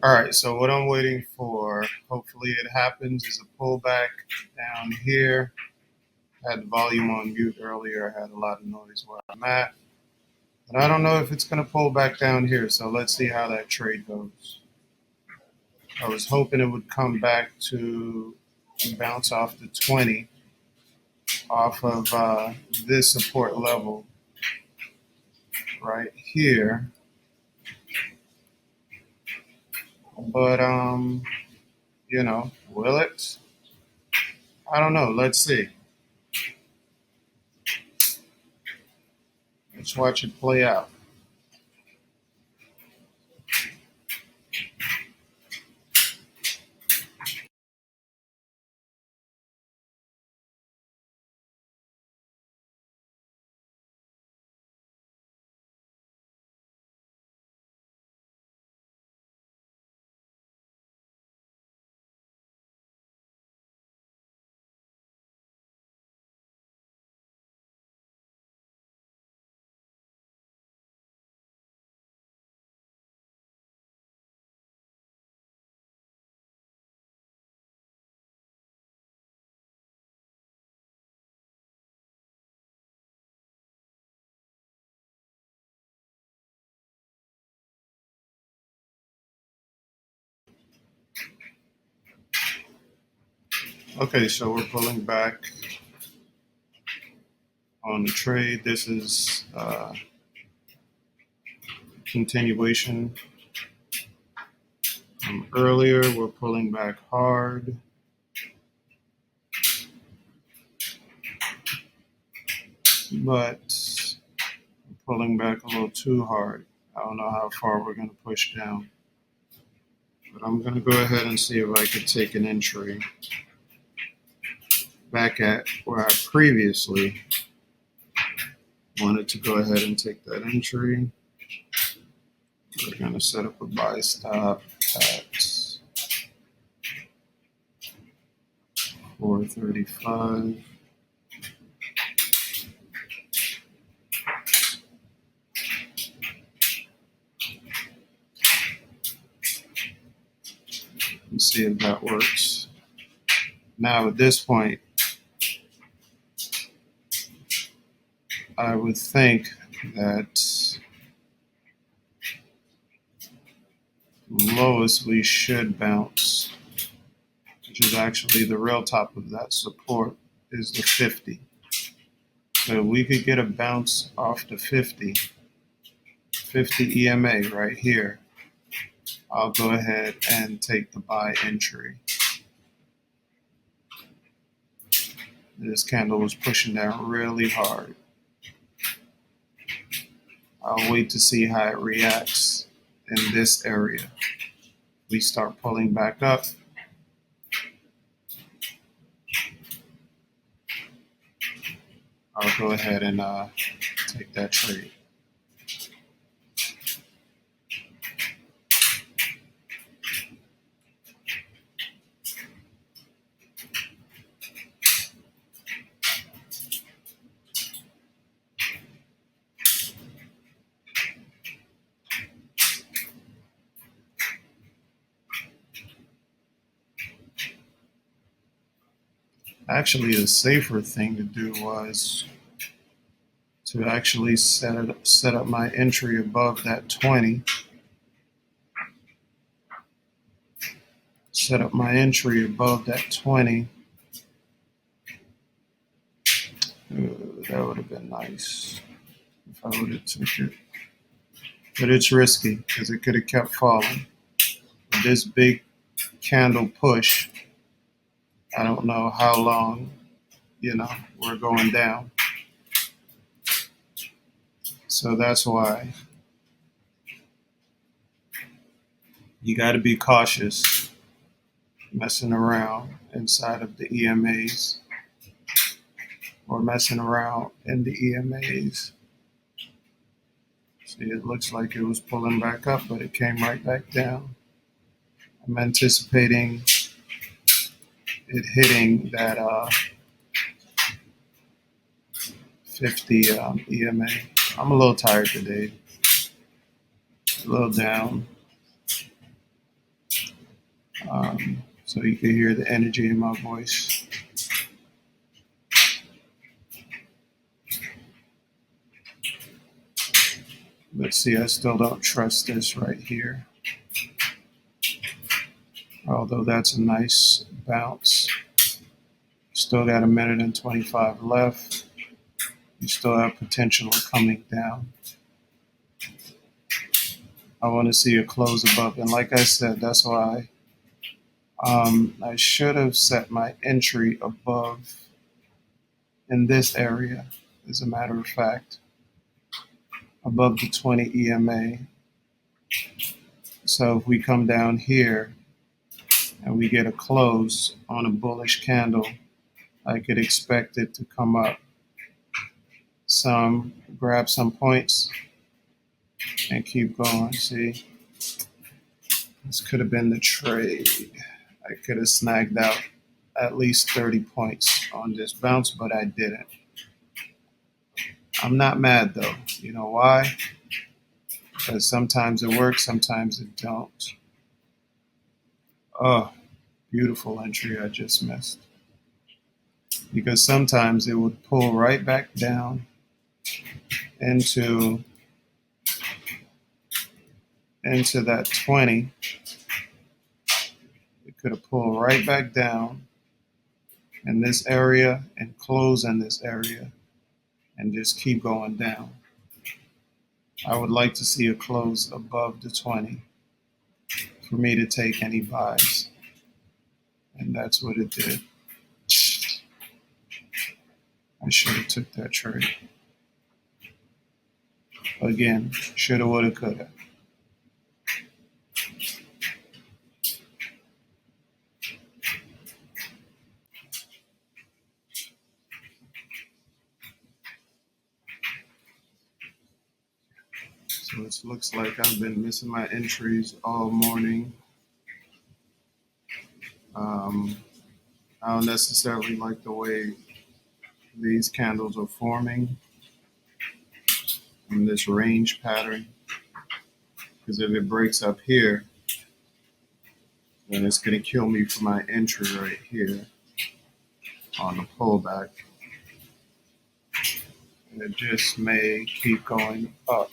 All right, so what I'm waiting for, hopefully it happens, is a pullback down here. I had the volume on mute earlier. I had a lot of noise where I'm at. But I don't know if it's going to pull back down here, so let's see how that trade goes. I was hoping it would come back to bounce off the 20 off of this support level right here. But, will it? I don't know. Let's see. Let's watch it play out. Okay, so we're pulling back on the trade. This is continuation from earlier. We're pulling back hard. But we're pulling back a little too hard. I don't know how far we're going to push down. But I'm going to go ahead and see if I could take an entry back at where I previously wanted to go ahead and take that entry. We're going to set up a buy stop at 435. And see if that works. Now at this point, I would think that lowest we should bounce, which is actually the real top of that support, is the 50. So we could get a bounce off the 50 EMA right here. I'll go ahead and take the buy entry. This candle was pushing down really hard. I'll wait to see how it reacts in this area. We start pulling back up. I'll go ahead and take that trade. Actually, the safer thing to do was to actually set up my entry above that 20. Set up my entry above that 20. That would have been nice if I would have took it. But it's risky because it could have kept falling. With this big candle push, I don't know how long, we're going down. So that's why you got to be cautious messing around inside of the EMAs or messing around in the EMAs. See, it looks like it was pulling back up, but it came right back down. I'm anticipating it hitting that 50 EMA. I'm a little tired today, a little down. So you can hear the energy in my voice. But see, I still don't trust this right here. Although that's a nice bounce. Still got a minute and 25 left. You still have potential of coming down. I want to see a close above. And like I said, that's why I should have set my entry above in this area, as a matter of fact, above the 20 EMA. So if we come down here and we get a close on a bullish candle, I could expect it to come up some, grab some points, and keep going. See, this could have been the trade. I could have snagged out at least 30 points on this bounce, but I didn't. I'm not mad though. You know why? Because sometimes it works, sometimes it don't. Oh, beautiful entry I just missed. Because sometimes it would pull right back down into that 20. It could have pulled right back down in this area and close in this area and just keep going down. I would like to see a close above the 20 for me to take any buys. And that's what it did. I should have took that trade. Again, shoulda, woulda, coulda. So it looks like I've been missing my entries all morning. Um, I don't necessarily like the way these candles are forming in this range pattern, because if it breaks up here, then it's going to kill me for my entry right here on the pullback. And it just may keep going up.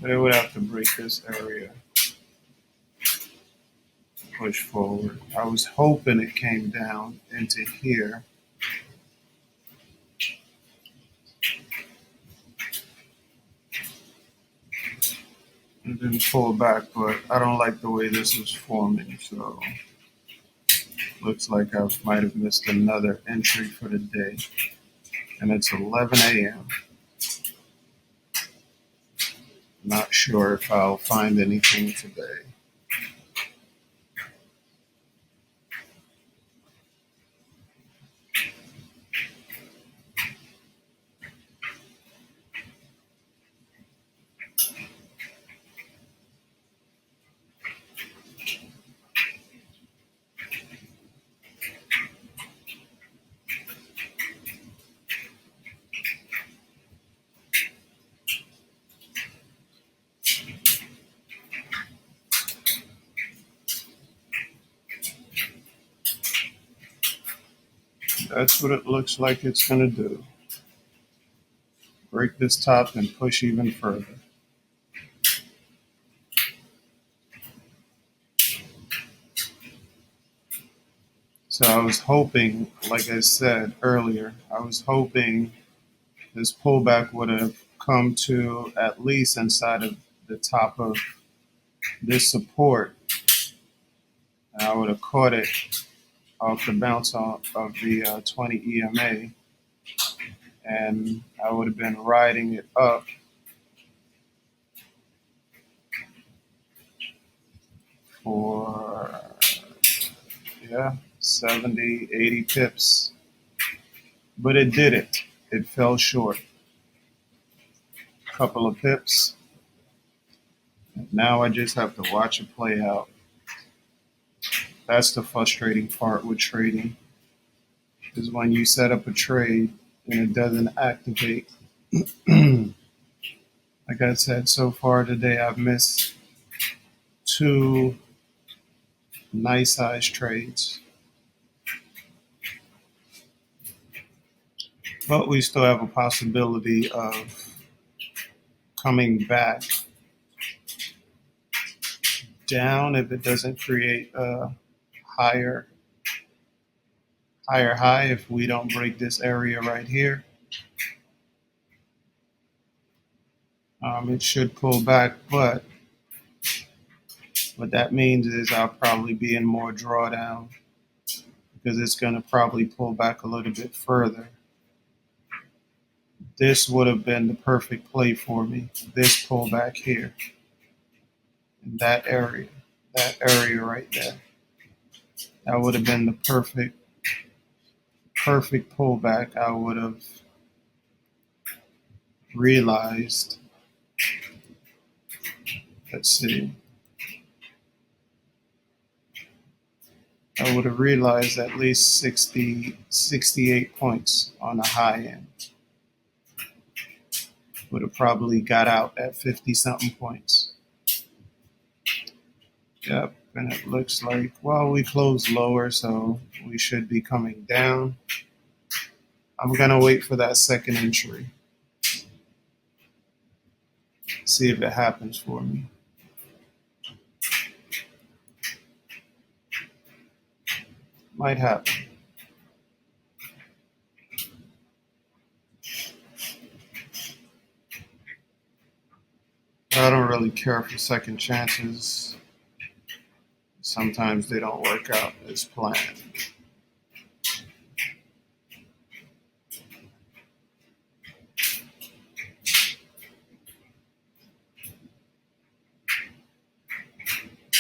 But it would have to break this area, push forward. I was hoping it came down into here. And then pull back, but I don't like the way this is forming, so looks like I might have missed another entry for the day. And it's 11 a.m. Not sure if I'll find anything today. That's what it looks like it's going to do. Break this top and push even further. So I was hoping, like I said earlier, I was hoping this pullback would have come to at least inside of the top of this support. And I would have caught it off the bounce of the 20 EMA, and I would have been riding it up for, 70, 80 pips. But it did it. It fell short. A couple of pips. Now I just have to watch it play out. That's the frustrating part with trading, is when you set up a trade and it doesn't activate. Like I said, so far today I've missed two nice size trades. But we still have a possibility of coming back down if it doesn't create a higher high. If we don't break this area right here, it should pull back, but what that means is I'll probably be in more drawdown, because it's going to probably pull back a little bit further. This would have been the perfect play for me, this pullback here in that area right there. That would have been the perfect pullback. I would have realized, let's see, I would have realized at least 60, 68 points on the high end. Would have probably got out at 50 something points. Yep, and it looks like, well, we closed lower, so we should be coming down. I'm gonna wait for that second entry. See if it happens for me. Might happen. I don't really care for second chances. sometimes they don't work out as planned.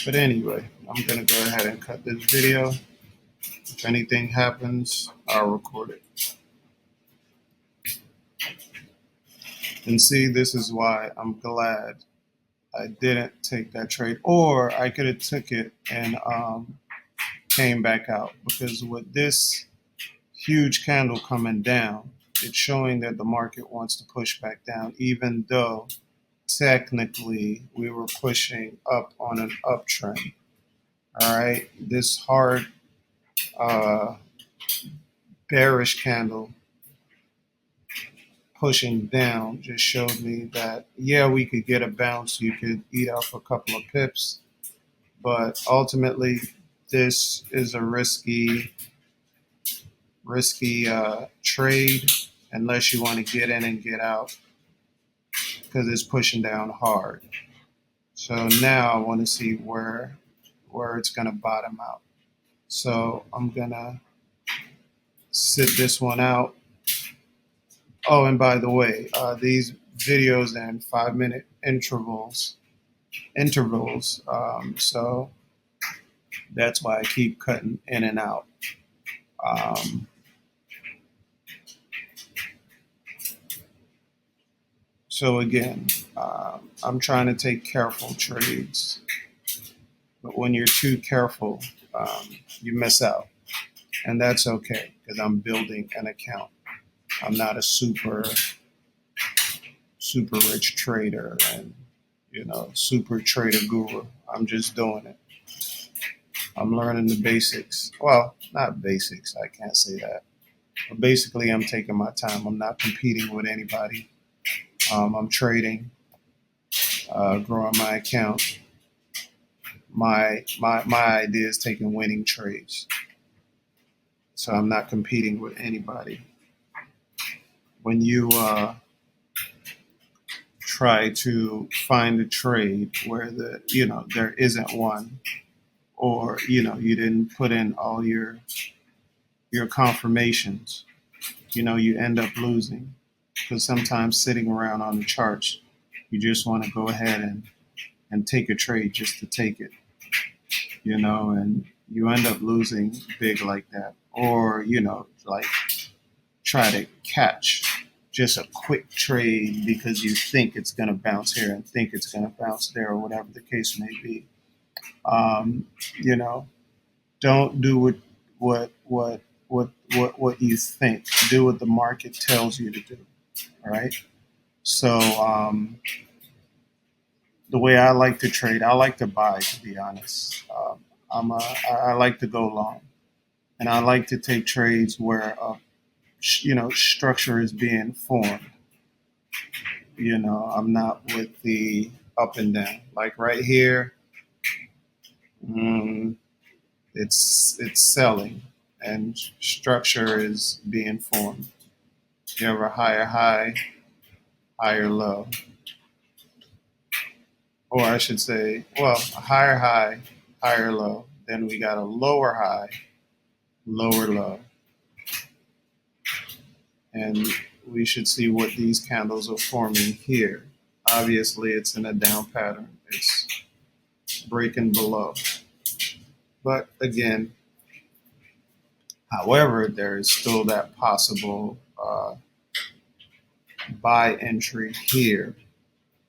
But anyway, I'm going to go ahead and cut this video. If anything happens, I'll record it. And see, this is why I'm glad I didn't take that trade, or I could have took it and came back out, because with this huge candle coming down, it's showing that the market wants to push back down, even though technically we were pushing up on an uptrend. All right, this hard bearish candle pushing down just showed me that, yeah, we could get a bounce. You could eat off a couple of pips, but ultimately this is a risky trade unless you want to get in and get out, because it's pushing down hard. So now I want to see where it's going to bottom out. So I'm going to sit this one out. Oh, and by the way, these videos in 5-minute intervals. So that's why I keep cutting in and out. So again, I'm trying to take careful trades, but when you're too careful, you miss out, and that's okay, because I'm building an account. I'm not a super rich trader and super trader guru. I'm just doing it. I'm learning the basics. Well, not basics, I can't say that. But basically, I'm taking my time. I'm not competing with anybody. I'm trading, growing my account. My idea is taking winning trades. So I'm not competing with anybody. When you try to find a trade where there isn't one, or you didn't put in all your confirmations, you end up losing, because sometimes sitting around on the charts, you just want to go ahead and take a trade just to take it, and you end up losing big like that. Or like try to catch just a quick trade because you think it's going to bounce here and think it's going to bounce there, or whatever the case may be. Don't do what you think. Do what the market tells you to do. All right. So the way I like to trade, I like to buy. To be honest, I like to go long, and I like to take trades where structure is being formed. I'm not with the up and down. Like right here, it's selling, and structure is being formed. You have a higher high, higher low, or I should say, well, a higher high, higher low. Then we got a lower high, lower low, and we should see what these candles are forming here. Obviously, it's in a down pattern. It's breaking below. But again, however, there is still that possible buy entry here.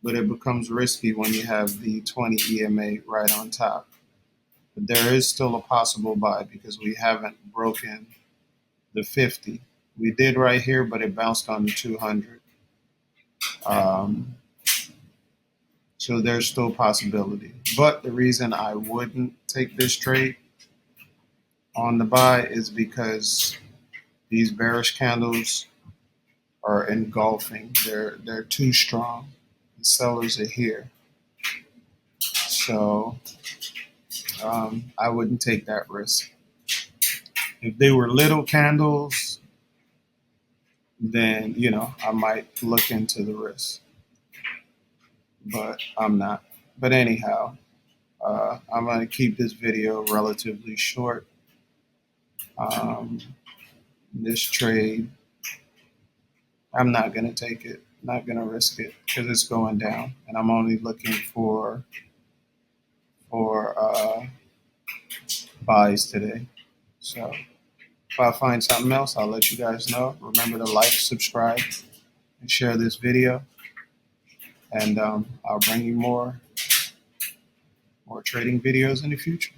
But it becomes risky when you have the 20 EMA right on top. But there is still a possible buy, because we haven't broken the 50. We did right here, but it bounced on the 200. So there's still possibility. But the reason I wouldn't take this trade on the buy is because these bearish candles are engulfing. They're too strong. The sellers are here. So I wouldn't take that risk. If they were little candles, then I might look into the risk. But I'm not. But anyhow, I'm going to keep this video relatively short. This trade, I'm not going to take it, not going to risk it because it's going down, and I'm only looking for buys today. So if I find something else, I'll let you guys know. Remember to like, subscribe, and share this video, and I'll bring you more trading videos in the future.